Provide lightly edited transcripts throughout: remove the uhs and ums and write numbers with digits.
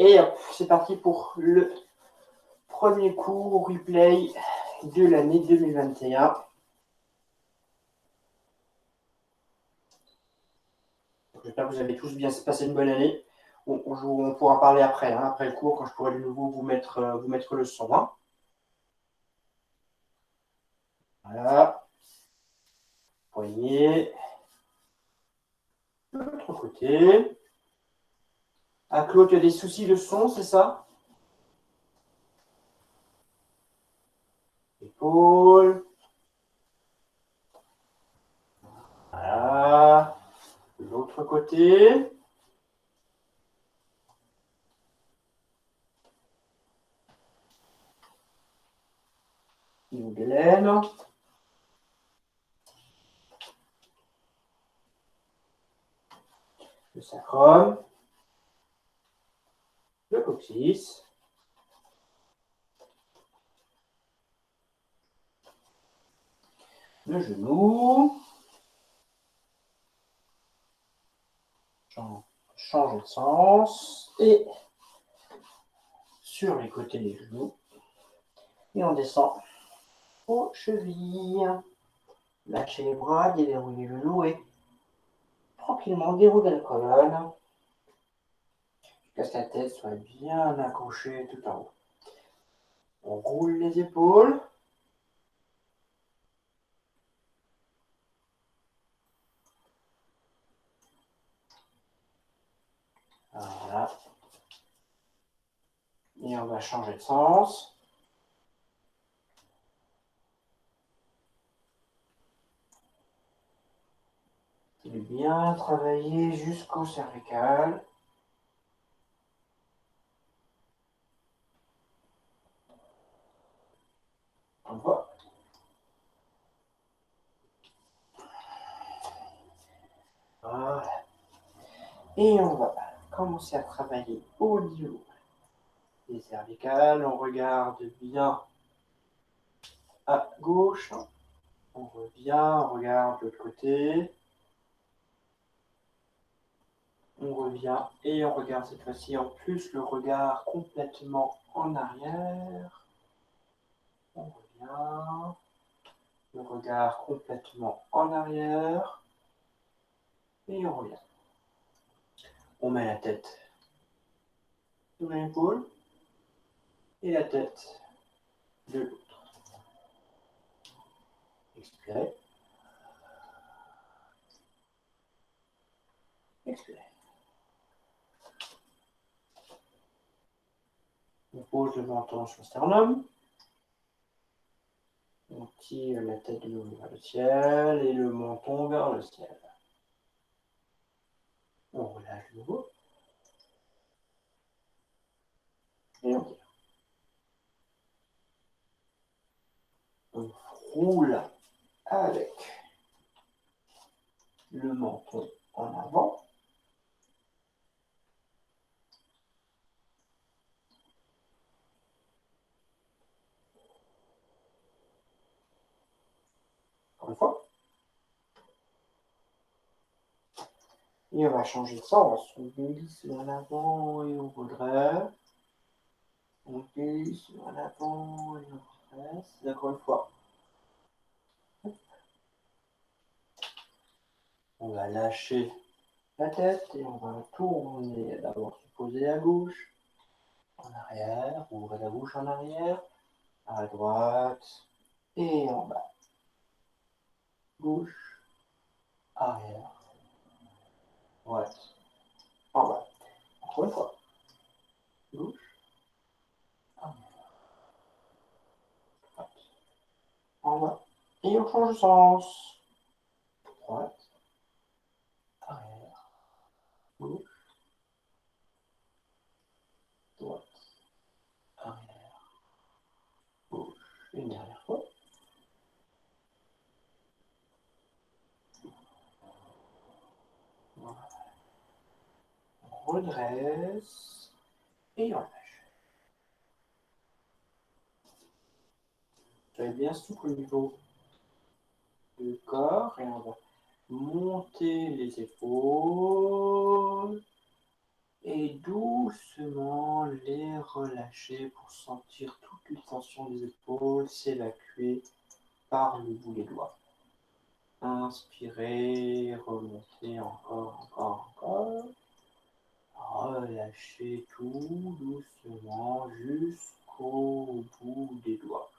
Et hop, c'est parti pour le premier cours au replay de l'année 2021. J'espère que vous avez tous bien passé une bonne année. On pourra parler après, après le cours, quand je pourrai de nouveau vous mettre le son. Voilà. Poignet. De l'autre côté. Ah, Claude, tu as des soucis de son, c'est ça? Épaule. Voilà. De l'autre côté. Une glaine. Le sacrum. Le coccyx. Le genou. Change de sens. Et sur les côtés des genoux. Et on descend aux chevilles. Lâchez les bras, déverrouillez le genou et tranquillement déroulez la colonne. Jusqu'à ce que la tête soit bien accrochée tout en haut. On roule les épaules. Voilà. Et on va changer de sens. Et bien travailler jusqu'au cervical. On voit. Voilà. Et on va commencer à travailler au niveau des cervicales. On regarde bien à gauche. On revient, on regarde de l'autre côté. On revient et on regarde cette fois-ci en plus le regard complètement en arrière. On revient. Le regard complètement en arrière. Et on revient. On met la tête sur l'épaule et la tête de l'autre. Expirez. Expirez. On pose le menton sur le sternum. On tire la tête de nouveau vers le ciel et le menton vers le ciel. On relâche de nouveau. Et on tire. On roule avec le menton en avant. Encore une fois. Et on va changer de sens. On glisse vers l'avant et on redresse. On glisse vers l'avant et on redresse. Et encore une fois. On va lâcher la tête et on va tourner. D'abord se poser à gauche, en arrière, ouvrir la bouche en arrière, à droite et en bas. Gauche, arrière, droite, en bas. Encore une fois. Gauche, arrière, droite, en bas. Et on change de sens. Droite, arrière, gauche, droite, arrière, gauche. Une dernière fois. Voilà. On redresse et on lâche. Soyez bien souple au niveau du corps et on va monter les épaules Et doucement les relâcher pour sentir toute les tensions des épaules s'évacuer par le bout des doigts. Inspirez, remontez encore. Relâchez tout doucement jusqu'au bout des doigts.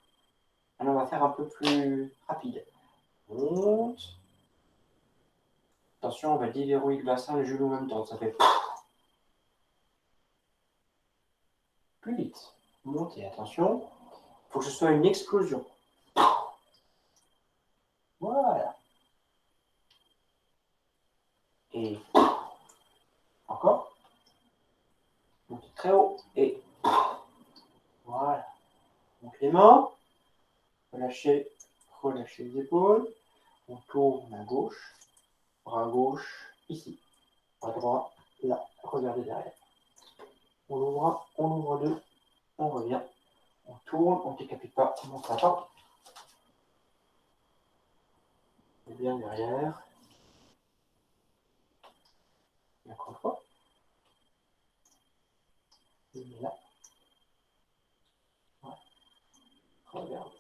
Alors on va faire un peu plus rapide. Monte. Attention, on va déverrouiller le bassin et le genou en même temps. Ça fait plus vite. Montez, attention. Il faut que ce soit une explosion. Voilà. Et encore. Montez très haut. Et voilà. Donc les mains. Relâchez les épaules. On tourne à gauche. Bras gauche, ici. Bras droit, là. Regardez derrière. On ouvre deux. On revient. On tourne, on ne décapite pas, on monte pas. Et bien derrière. Et encore une fois. Et là. Voilà. Regarde.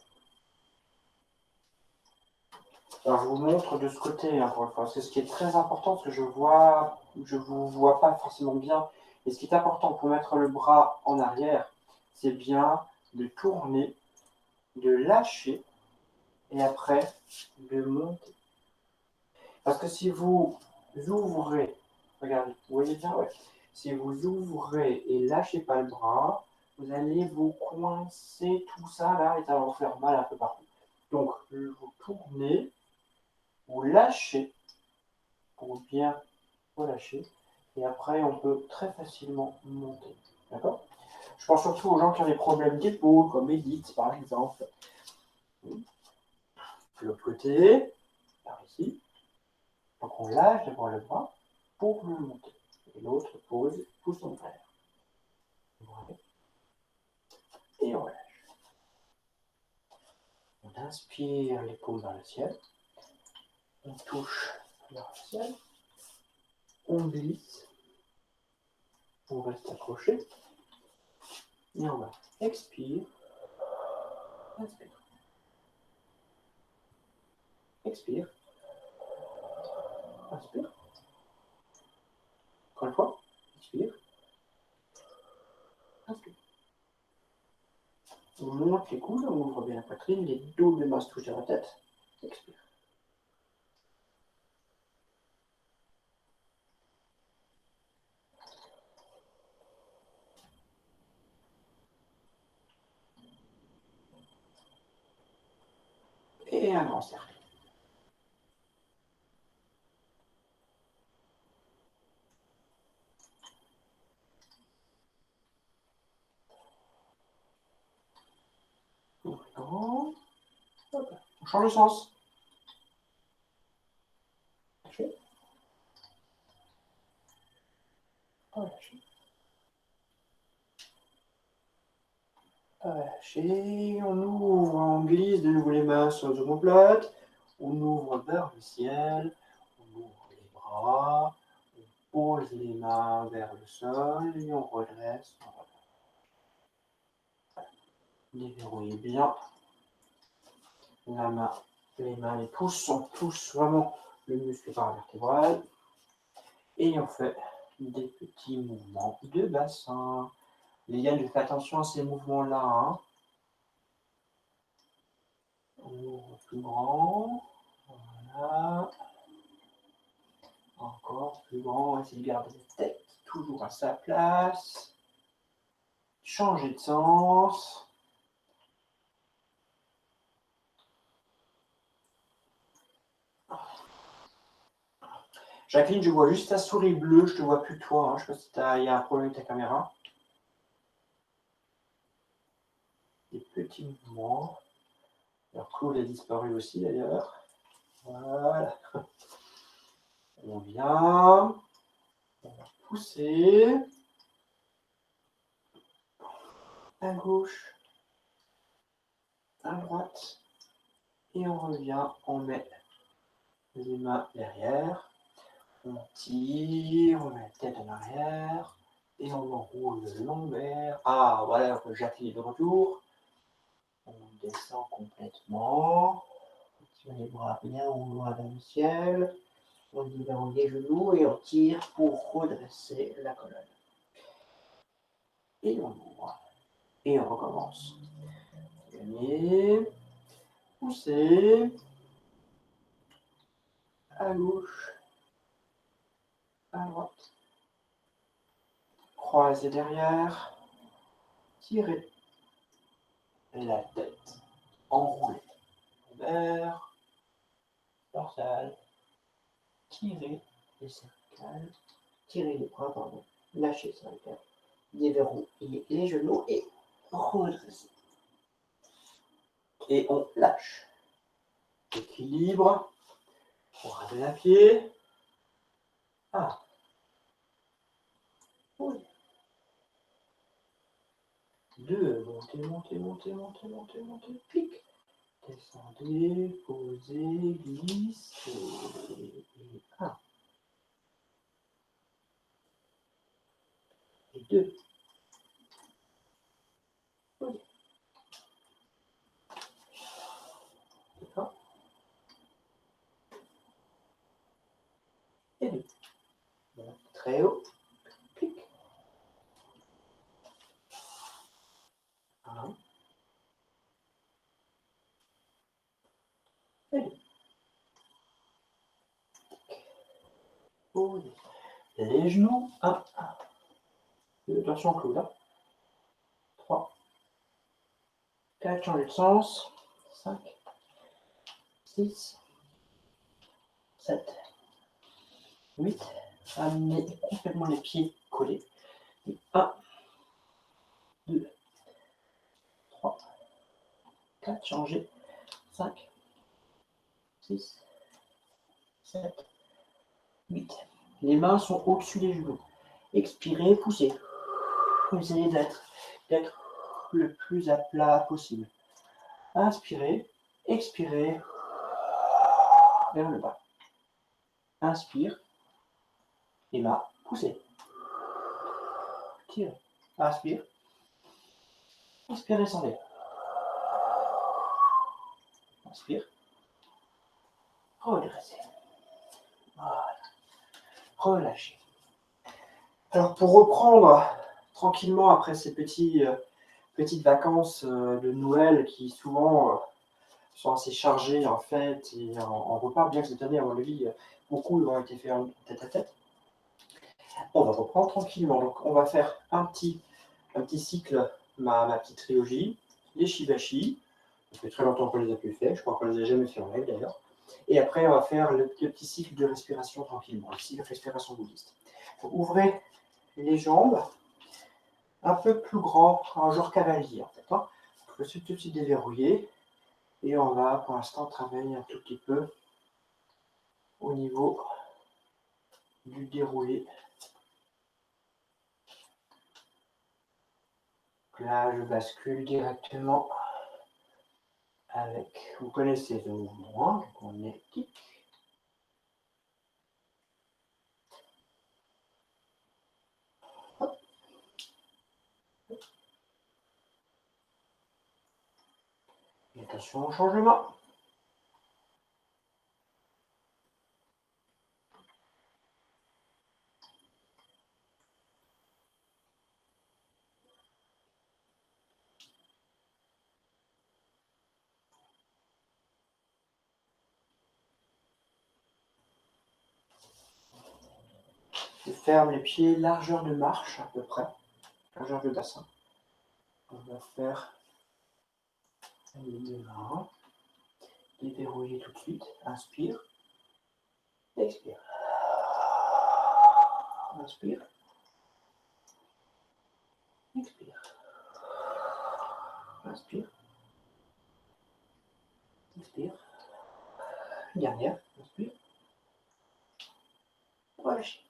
Alors, je vous montre de ce côté, encore une fois. C'est ce qui est très important, parce que je vous vois pas forcément bien. Et ce qui est important pour mettre le bras en arrière, c'est bien de tourner, de lâcher, et après, de monter. Parce que si vous ouvrez, regardez, vous voyez bien, ouais. Si vous ouvrez et lâchez pas le bras, vous allez vous coincer tout ça là et ça va vous faire mal un peu partout. Donc, vous tournez, vous lâchez pour bien relâcher. Et après, on peut très facilement monter. D'accord? Je pense surtout aux gens qui ont des problèmes d'épaule, comme Edith par exemple. De l'autre côté, par ici. Donc on lâche d'abord le bras pour le monter. Et l'autre pousse en arrière. Et on relâche. On inspire l'épaule vers le ciel. On touche vers le ciel. On glisse. On reste accroché. Et on va expire. Inspire. Expire. Inspire. Encore une fois. Expire. Inspire. On monte les coudes, on ouvre bien la poitrine, les dos de masse touchent à la tête. Expire. Et un grand cercle. Grand. On change de sens. Lâchez. Relâchez. Relâchez. On ouvre, on glisse de nouveau les mains sur les omoplates. On ouvre vers le ciel. On ouvre les bras. On pose les mains vers le sol et on redresse. Déverrouillez bien la main. Les mains, les pouces, on touche vraiment le muscle paravertébral. Et on fait des petits mouvements de bassin. Les gars, faites attention à ces mouvements-là. Hein. On ouvre plus grand. Voilà. Encore plus grand. Essayez de garder la tête toujours à sa place. Changer de sens. Jacqueline, je vois juste ta souris bleue. Je te vois plus toi. Hein. Je sais pas si il y a un problème avec ta caméra. Des petits mouvements. Alors, Claude a disparu aussi d'ailleurs. Voilà. On vient. On va pousser. À gauche. À droite. Et on revient. On met les mains derrière. On tire. On met la tête en arrière. Et on enroule le lombaire. Ah, voilà, le Jacqueline est de retour. On descend complètement. On tire les bras bien au loin dans le ciel. On libère les genoux et on tire pour redresser la colonne. Et on ouvre. Et on recommence. Gagner. Pousser. À gauche. À droite. Croiser derrière. Tirer. Et la tête enroulée. Lombaire. Dorsale. Tirer les cervicales. Tirer les bras, pardon. Lâcher les cervicales. Déverrouiller les genoux et redresser. Et on lâche. Équilibre. On ramène à pied. Ah. Oui. 2. Montez, montez, montez, montez, montez, montez. Clic. Descendez, posez, glissez. Et 1. Et 2. Oui. Et 1. Et 2. Monte très haut. Clic. 1. Et 2. Posez. Les genoux. 1. 2. Attention, clou là. 3. 4. Changez de sens. 5. 6. 7. 8. Amenez complètement les pieds collés. 1. 2. 3. 4. Changez. 5. 6. 7. 8. Les mains sont au-dessus des genoux. Expirez, poussez. Essayez d'être le plus à plat possible. Inspirez, expirez, vers le bas. Inspire, et là, poussez. Tirez. Inspire. Expire, descendez. Inspire. Redressez. Voilà. Relâchez. Alors pour reprendre tranquillement après ces petites vacances de Noël qui souvent sont assez chargées en fait et en repas, bien que cette année, à mon avis, beaucoup ont été faits en tête à tête. On va reprendre tranquillement. Donc on va faire un petit cycle, ma petite trilogie, les Shibashi. Ça fait très longtemps qu'on les a plus fait, je crois qu'on les a jamais fait en live d'ailleurs. Et après, on va faire le petit cycle de respiration tranquillement, le cycle de respiration bouddhiste. Donc, ouvrez les jambes, un peu plus grand, un genre cavalier en fait. Hein. Je suis tout de suite déverrouillé. Et on va pour l'instant travailler un tout petit peu au niveau du déroulé. Là, je bascule directement avec, vous connaissez le mouvement, donc on est kick. Et attention au changement. Je ferme les pieds, largeur de marche à peu près, largeur de bassin. On va faire les mains, déverrouiller tout de suite. Inspire, expire. Inspire, expire. Inspire, expire. Dernière, inspire. Relâchez.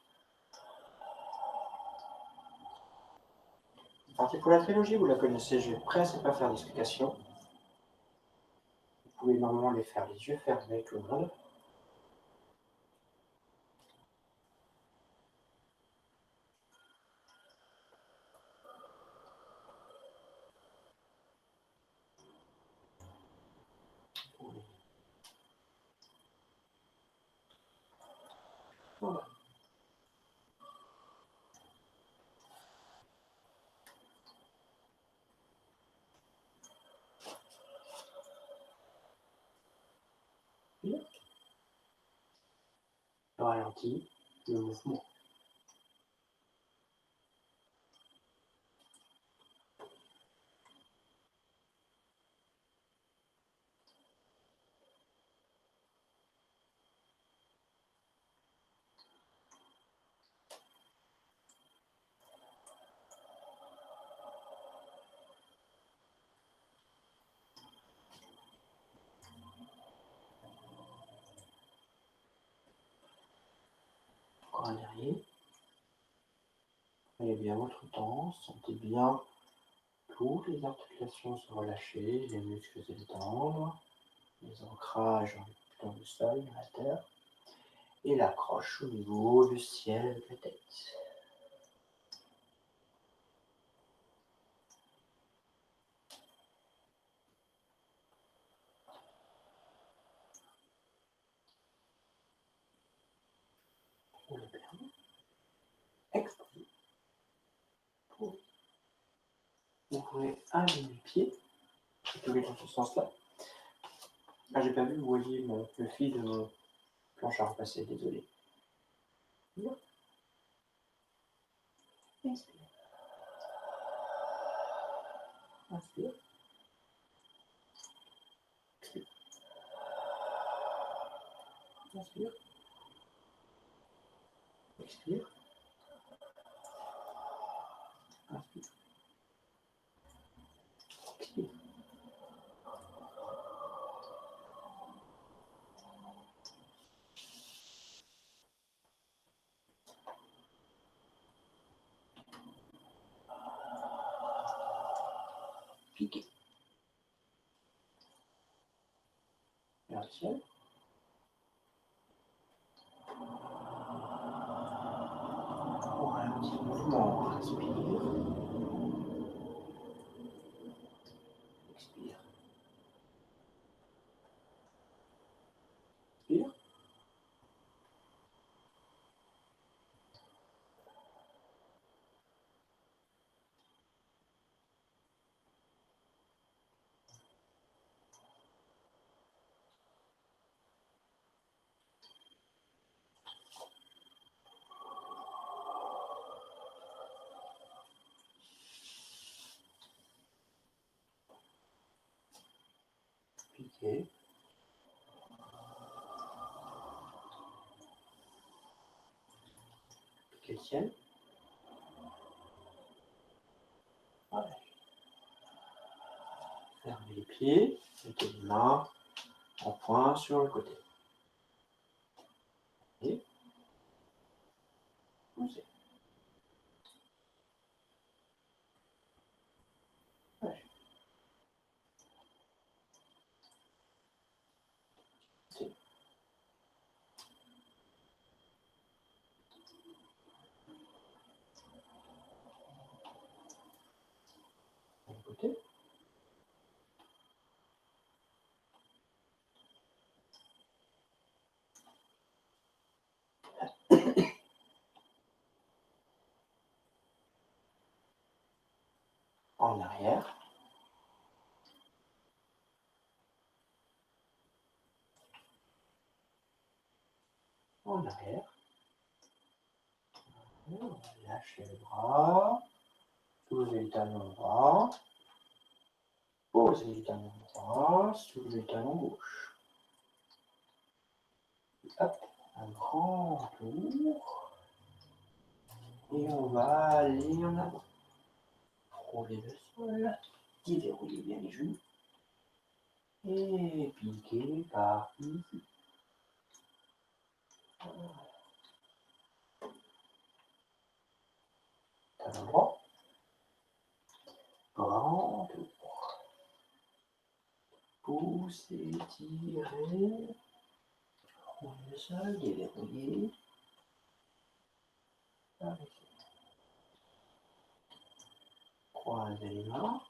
Parti pour la trilogie, vous la connaissez, je vais presque pas faire d'explication. Vous pouvez normalement les faire les yeux fermés, tout le monde. Voilà. Bien. Je ralentis le mouvement. Encore un dernier. Prenez bien votre temps, sentez bien toutes les articulations se relâcher, les muscles se détendre, les ancrages dans le sol, dans la terre, et l'accroche au niveau du ciel avec la tête. Roulez bien. Expirez. Vous pouvez un demi-pied, plutôt dans ce sens-là. Ah, j'ai pas vu, vous voyez le fil de mon planche à repasser, désolé. Bien. Expire. Inspire. Expire. Inspire. Expire. Inspire. Expire. Piquez. Vers le ciel. On ralentit le mouvement. Inspire. Expire. Inspire. Piquez. Piquez le ciel. Voilà. Fermez les pieds. Mettez les mains en point sur le côté. Et poussez. Lâchez. C'est de l'autre côté. En arrière. En arrière. Lâchez les bras. Soulevez le talon droit. Posez le talon droit. Soulevez le talon gauche. Hop. Un grand tour. Et on va aller en avant. Frôlez le sol. Déverrouillez bien les genoux. Et piquez par ici. Talon droit. Grand tour. Poussez, tirez. Frôlez le sol, déverrouillez. Par ici. Croisez les mains.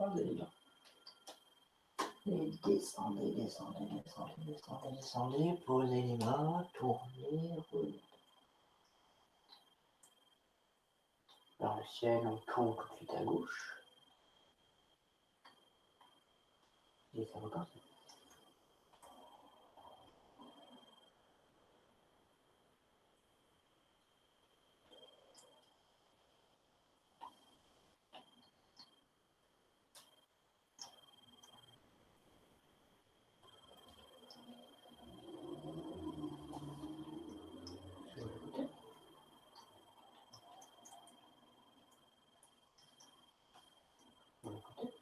croisez les mains. Et descendez, descendez, descendez, descendez, descendez. Posez les mains, tournez, remontez. Vers le ciel, on tourne tout de suite à gauche. Et ça repart. Sur le côté. Sur le côté.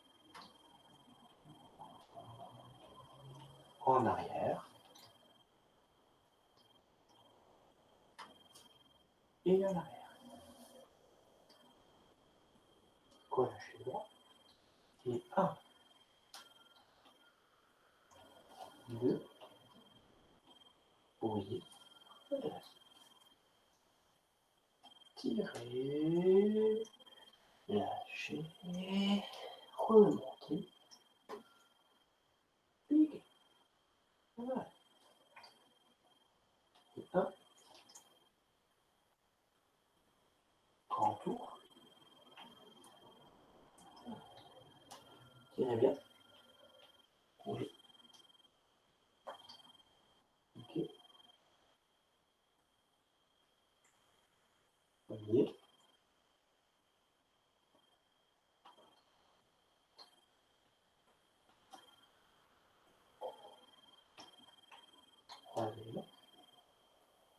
En arrière. Et en arrière. Relâchez le bras. Et 1, 2, posez, redressez. Tirez, lâchez, remontez, pliez. Voilà. Et 1, grand tour. Tirez bien. Oui. Ok. Voyez. Croisez.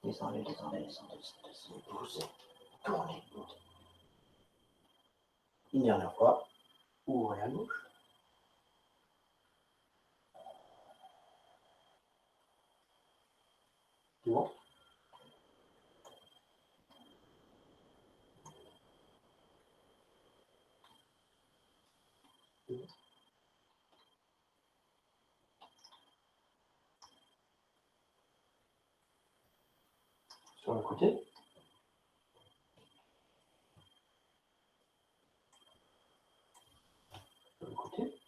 Descendez, descendez, descendez, descendez, poussez, tournez, montez. Une dernière fois, ouvrez la bouche. C'est bon? C'est bon. Sur le côté. Sur le côté.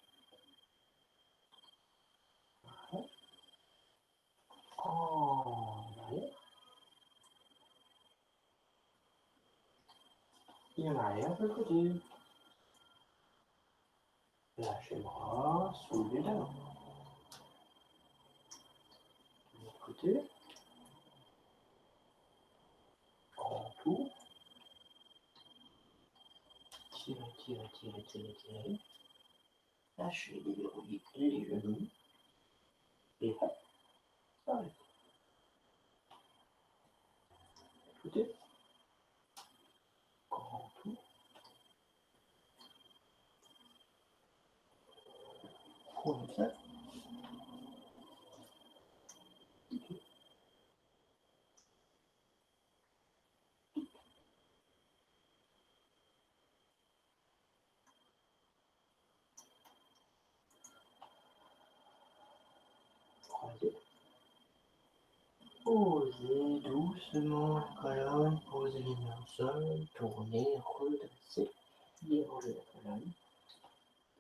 Voilà. En arrière. Et en arrière, de l'autre côté. Lâchez le bras, soulevez la main. De l'autre côté. Grand tour. Tirez, tirez, tirez, tirez, tirez. Lâchez, déverrouillez les genoux. Et hop, arrêtez. Écoutez. Grand tour. Comme ça. Croisez. Posez doucement la colonne, posez les mains au sol, tournez, redressez, déroulez la colonne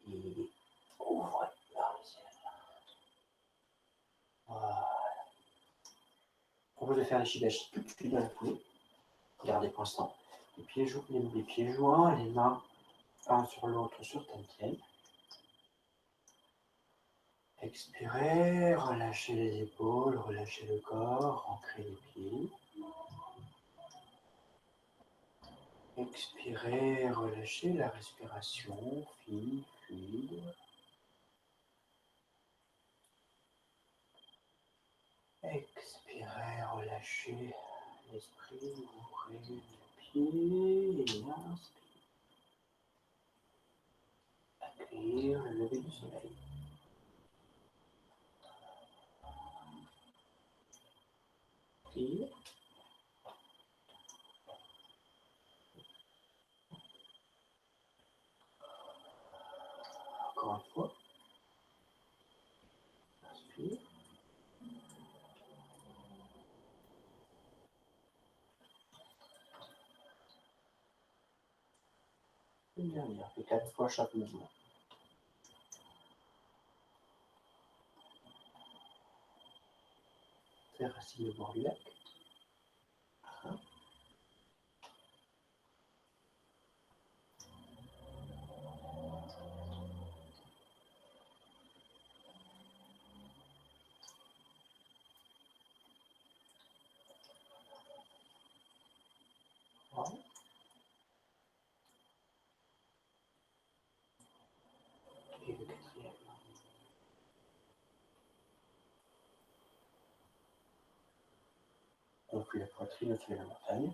et ouvrez vers le ciel. Voilà. Je propose de faire les shidashi tout de suite dans la foulée. Gardez pour l'instant les pieds joints, les mains un sur l'autre sur Tantienne. Expirez, relâchez les épaules, relâchez le corps, ancrez les pieds. Expirez, relâchez la respiration, fluide. Expirez, relâchez l'esprit, ouvrez les pieds et inspirez. Accueillir le lever du soleil. Inspire. Encore une fois. Inspire. Une dernière, et 4 fois chaque mouvement. Faire assis au bord du lac. Voilà. Et le quatrième. Gonfler la poitrine au-dessus de la montagne.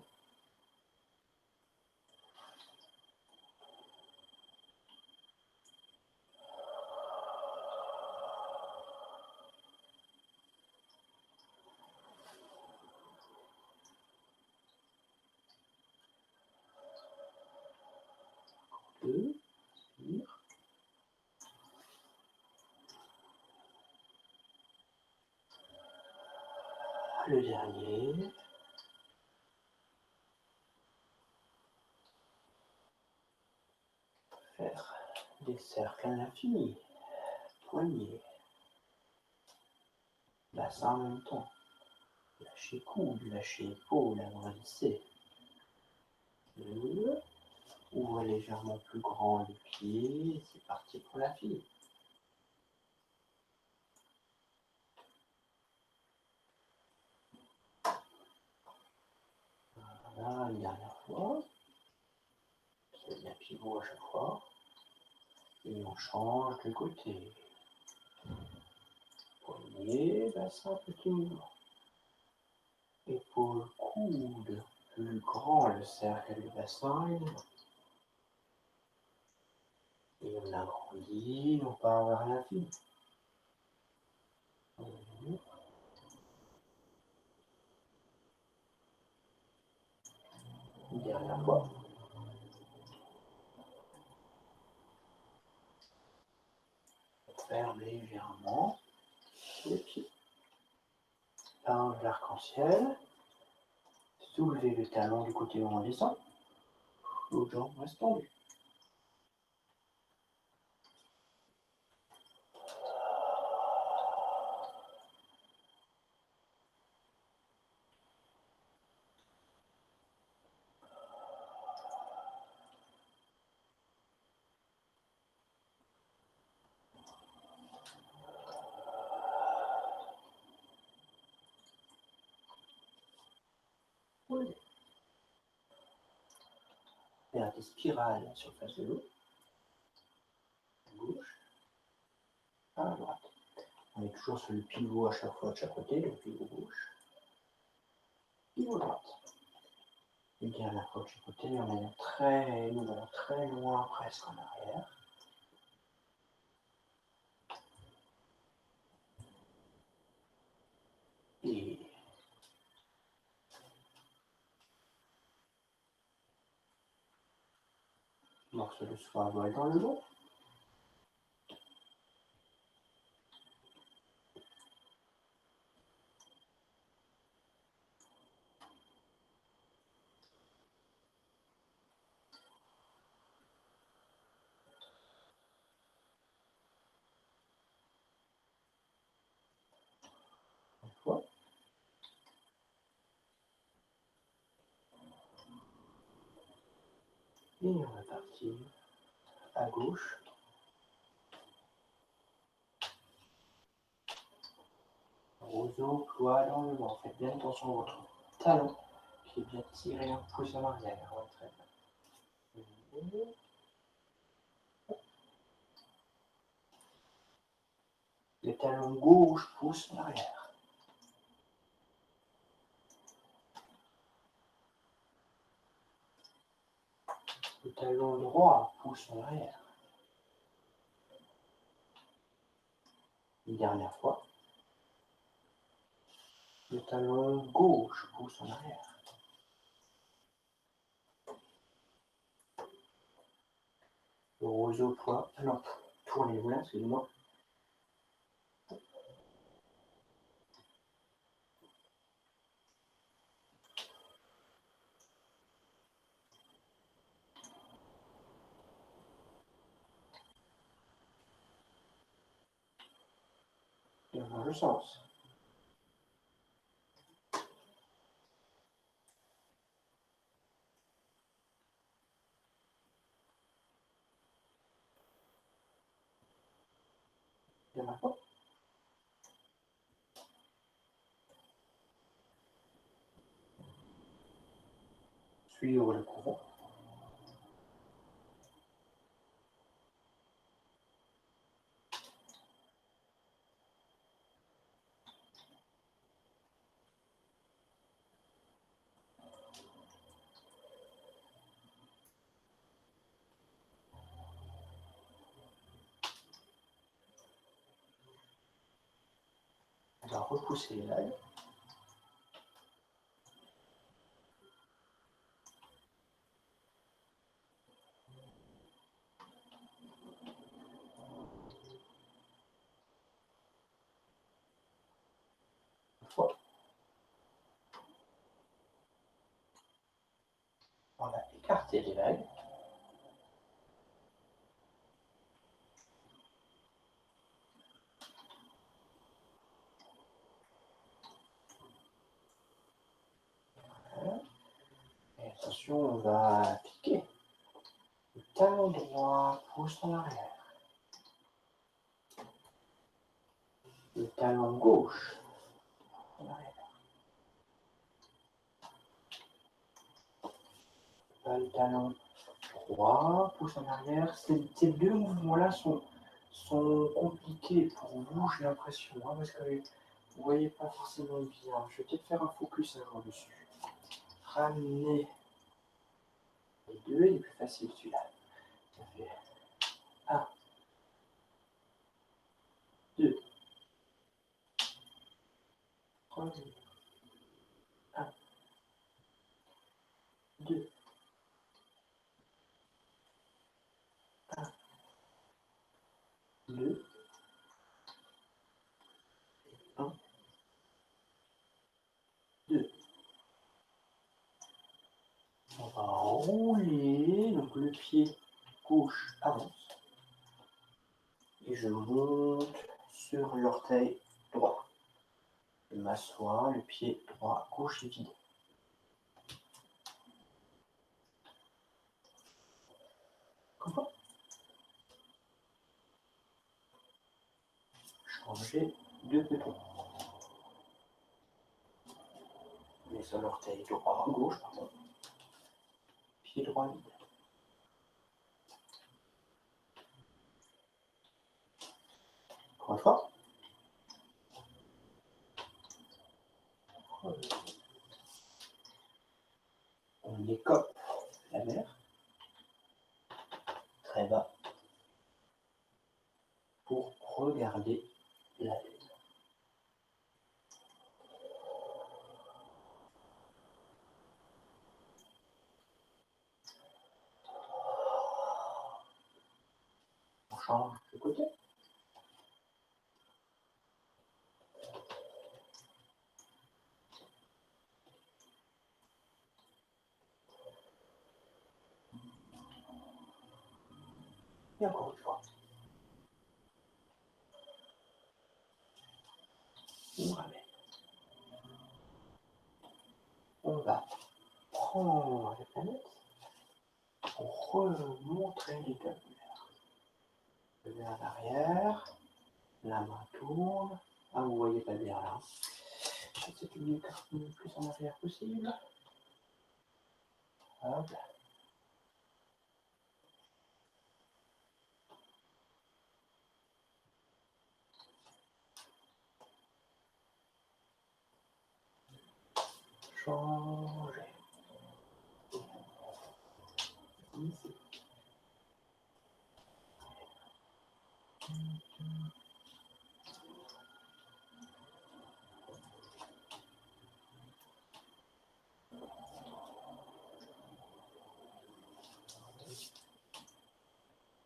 Deux. Inspire. Le dernier. Faire des cercles à l'infini. Poignets. Bassin en même temps. Lâchez coude, lâchez épaule, agrandissez. Deux. Ouvrez légèrement plus grand les pieds. C'est parti pour la file. Voilà, une dernière fois. C'est bien pivot à chaque fois. Et on change de côté. Poignet, bassin, petit mouvement. Épaule, coude, plus grand le cercle du bassin. Et on agrandit, on part vers l'infini. Une dernière fois. Ferme légèrement les pieds. Un l'arc-en-ciel. Soulevez le talon du côté où on descend. L'autre jambe reste tendue. Oui. Faire des spirales à la surface de l'eau. À gauche, à droite. On est toujours sur le pivot à chaque fois de chaque côté, le pivot gauche, pivot droite. Une dernière fois de chaque côté, on est très loin, presque en arrière. Et morceau de soie vole dans le dos. Une fois. Et on va partir à gauche. Roseau, ploie dans le vent. Faites bien attention à votre talon qui est bien tiré en pouce en arrière. Ouais, très bien. Le talon gauche pousse en arrière. Le talon droit pousse en arrière. Une dernière fois. Le talon gauche pousse en arrière. Le roseau ploie. Ah non, tournez-vous là, excusez-moi. Et dans le sens. Et maintenant, suivre le courant. On va repousser les vagues. Une fois, on va écarter les vagues. Et attention, on va piquer. Le talon droit pousse en arrière. Le talon gauche en arrière. Le talon droit pousse en arrière. Ces deux mouvements-là sont compliqués pour vous, j'ai l'impression, hein, parce que vous ne voyez pas forcément bien. Je vais peut-être faire un focus avant dessus. Ramener les deux, il est plus facile celui-là. Ça fait 1, 2, 3, 1, 2, 1, 2, 1, 2. On va rouler, donc le pied gauche avance. Et je monte sur l'orteil droit. Je m'assois, le pied droit, gauche est vide. Comme ça. Changer de bouton. Mais sur l'orteil droit, gauche, pardon. Pied droit vide. Encore une fois. On écope la mer. Très bas. Pour regarder la lune. On change de côté. Et encore une fois. On ramène. On va prendre la planète pour remontrer les deux. Le verre en arrière. La main tourne. Ah, vous voyez pas bien là. J'essaie de m'écarter le plus en arrière possible. Hop. Changer. Ici.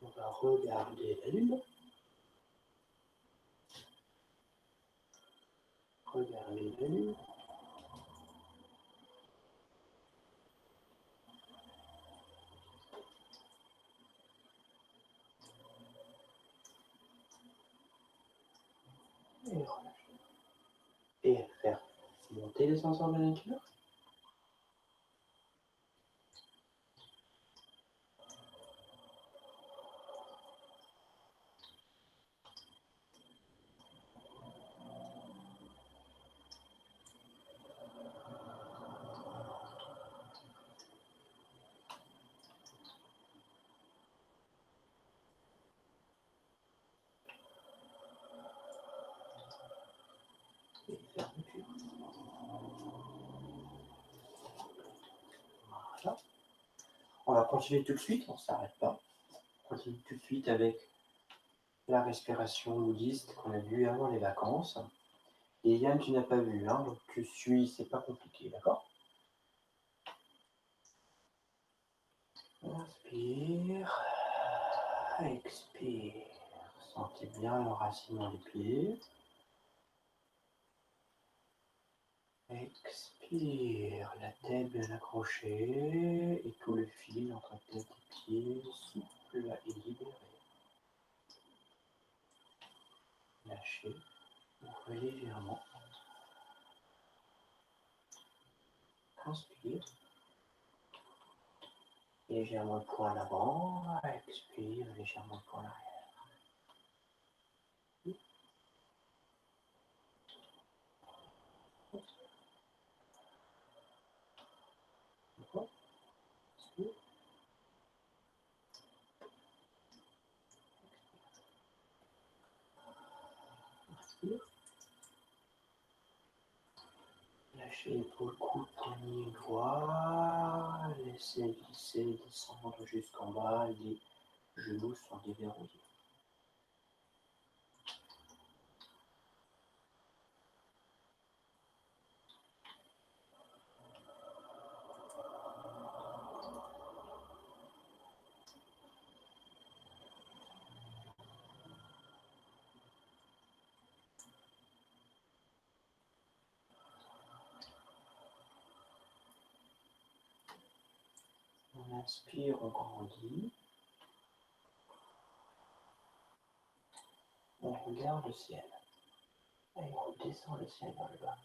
On va regarder la lune. Regarder la lune. Et relâcher. Et faire monter les senseurs de la nature. ça. On va continuer tout de suite, on ne s'arrête pas. On continue tout de suite avec la respiration bouddhiste qu'on a vue avant les vacances. Et Yann, tu n'as pas vu, hein, donc tu suis, c'est pas compliqué, d'accord? Inspire, expire. Sentez bien l'enracinement des pieds. Expire, la tête bien accrochée et tout le fil entre tête et pied souple et libéré. Lâchez, ouvrez légèrement. Inspire. Légèrement le poing en avant. Expire, légèrement le poing en arrière. Inspire. Inspire. Lâchez l'épaule, coude, poignet, doigt. Laissez glisser, descendre jusqu'en bas. Les genoux sont déverrouillés. On inspire, on grandit. On regarde le ciel. Et on descend le ciel vers le bas.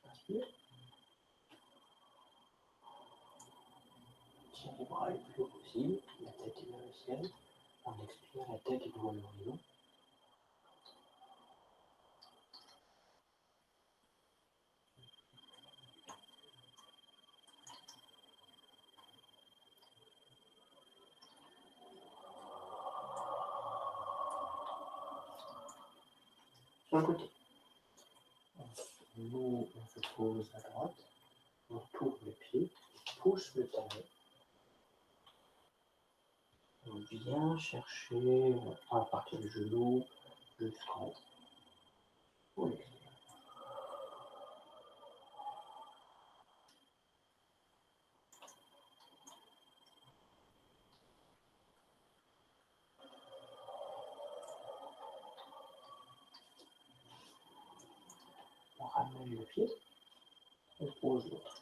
Inspire. Tire les bras le plus haut possible. La tête est vers le ciel. On expire, la tête est devant l'horizon. Sur le côté. Nous, on se pose à droite. On tourne le pied. Pousse le talon. On vient chercher à partir du genou jusqu'en haut. On expire. On ramène le pied. On pose l'autre.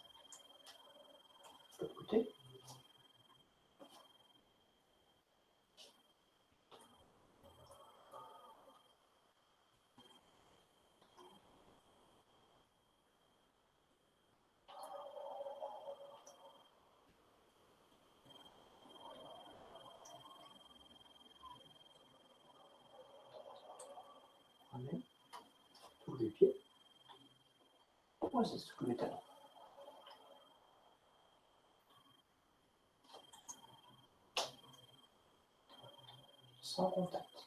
De l'autre côté. On ramène tous les pieds. Posez sous le talon. Sans contact.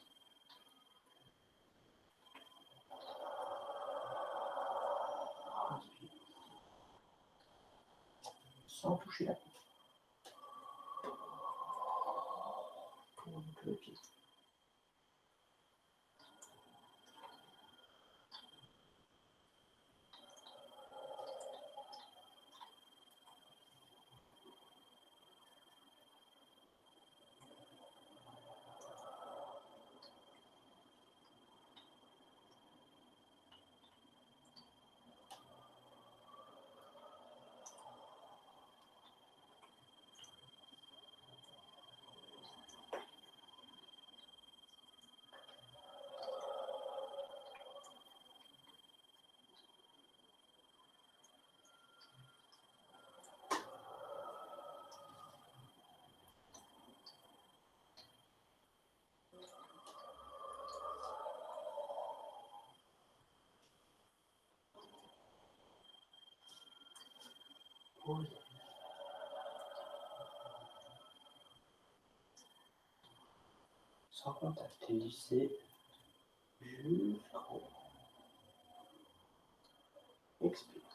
Inspire. Sans toucher la peau. Tourne le pied. Pose. Sans contact. Lissez jusqu'en haut. Expire.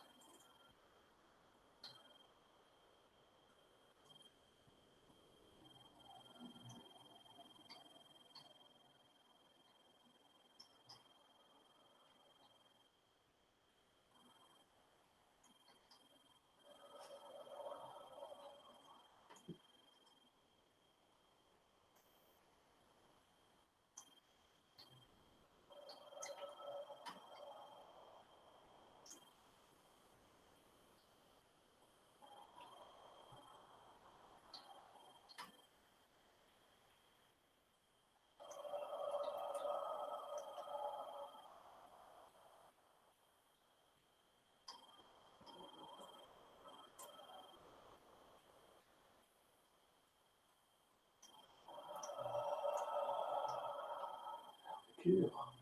Cure.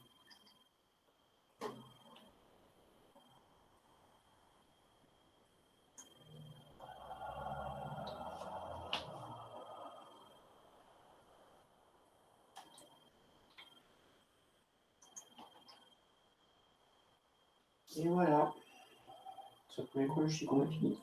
Et voilà. Ce premier coup, je suis fini.